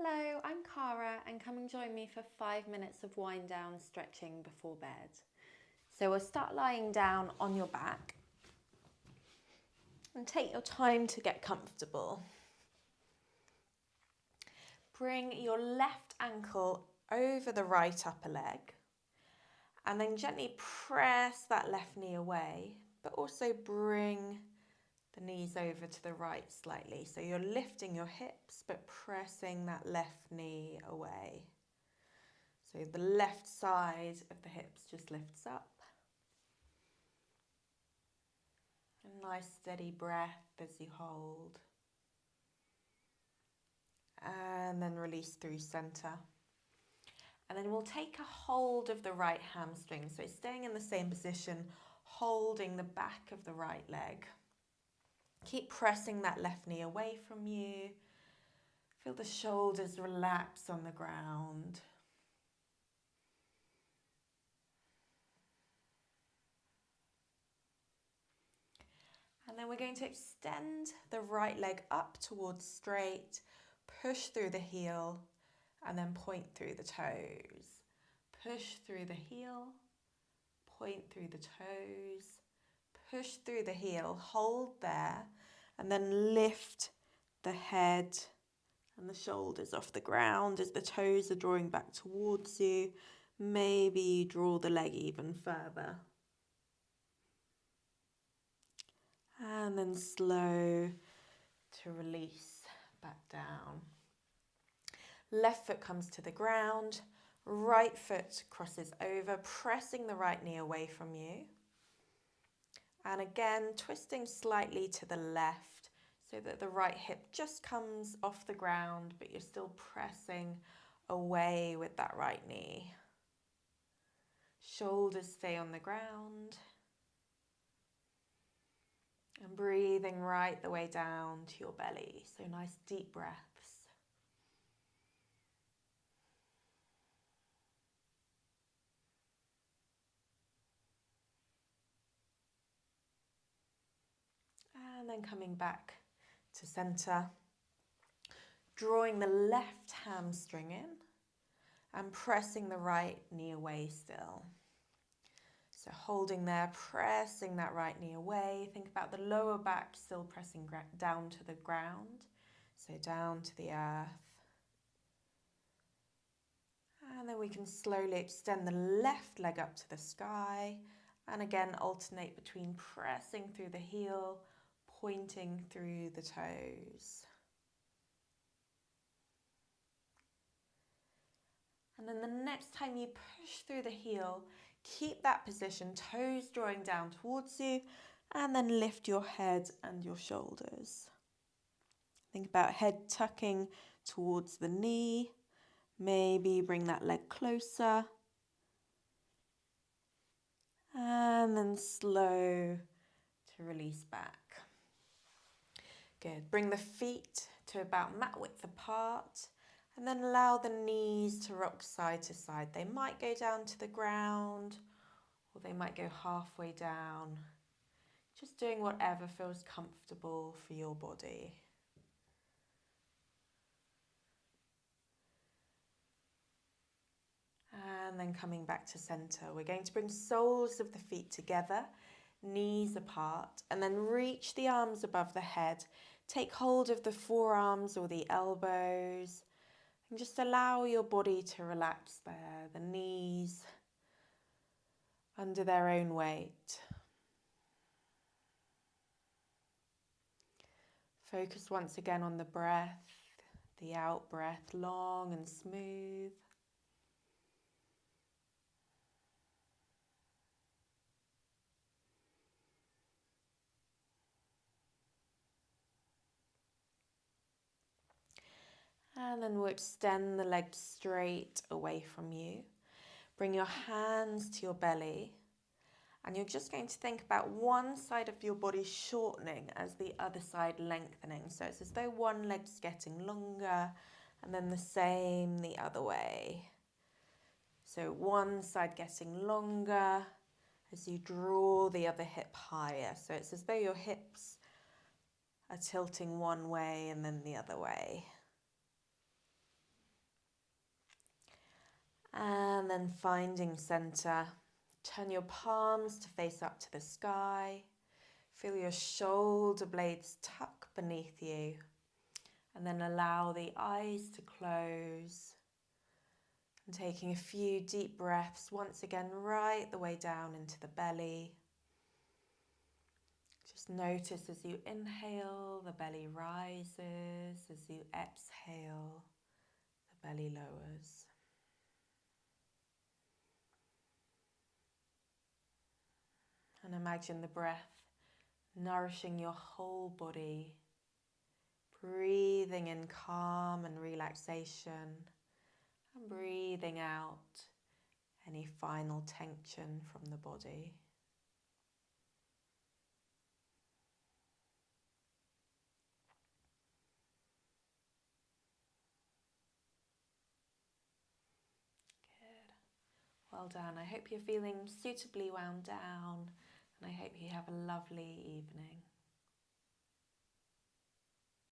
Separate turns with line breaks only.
Hello, I'm Cara and come and join me for 5 minutes of wind down stretching before bed. So we'll start lying down on your back and take your time to get comfortable. Bring your left ankle over the right upper leg and then gently press that left knee away, but also bring the knees over to the right slightly. So you're lifting your hips but pressing that left knee away. So the left side of the hips just lifts up. A nice steady breath as you hold. And then release through center. And then we'll take a hold of the right hamstring. So staying in the same position, holding the back of the right leg. Keep pressing that left knee away from you. Feel the shoulders relax on the ground. And then we're going to extend the right leg up towards straight, push through the heel, and then point through the toes. Push through the heel, point through the toes, push through the heel, hold there, and then lift the head and the shoulders off the ground as the toes are drawing back towards you. Maybe draw the leg even further. And then slow to release back down. Left foot comes to the ground, right foot crosses over, pressing the right knee away from you. And again, twisting slightly to the left so that the right hip just comes off the ground, but you're still pressing away with that right knee. Shoulders stay on the ground. And breathing right the way down to your belly. So nice deep breaths. And then coming back to center. Drawing the left hamstring in and pressing the right knee away still. So holding there, pressing that right knee away. Think about the lower back still pressing down to the ground. So down to the earth. And then we can slowly extend the left leg up to the sky. And again, alternate between pressing through the heel, pointing through the toes. And then the next time you push through the heel, keep that position, toes drawing down towards you, and then lift your head and your shoulders. Think about head tucking towards the knee. Maybe bring that leg closer. And then slow to release back. Good. Bring the feet to about mat width apart. And then allow the knees to rock side to side. They might go down to the ground or they might go halfway down. Just doing whatever feels comfortable for your body. And then coming back to center. We're going to bring soles of the feet together, knees apart, and then reach the arms above the head. Take hold of the forearms or the elbows. And just allow your body to relax there, the knees under their own weight. Focus once again on the breath, the out breath, long and smooth. And then we'll extend the legs straight away from you. Bring your hands to your belly. And you're just going to think about one side of your body shortening as the other side lengthening. So it's as though one leg's getting longer and then the same the other way. So one side getting longer as you draw the other hip higher. So it's as though your hips are tilting one way and then the other way. And then finding center. Turn your palms to face up to the sky. Feel your shoulder blades tuck beneath you. And then allow the eyes to close. And taking a few deep breaths, once again, right the way down into the belly. Just notice as you inhale, the belly rises. As you exhale, the belly lowers. And imagine the breath nourishing your whole body. Breathing in calm and relaxation. And breathing out any final tension from the body. Good. Well done. I hope you're feeling suitably wound down, and I hope you have a lovely evening.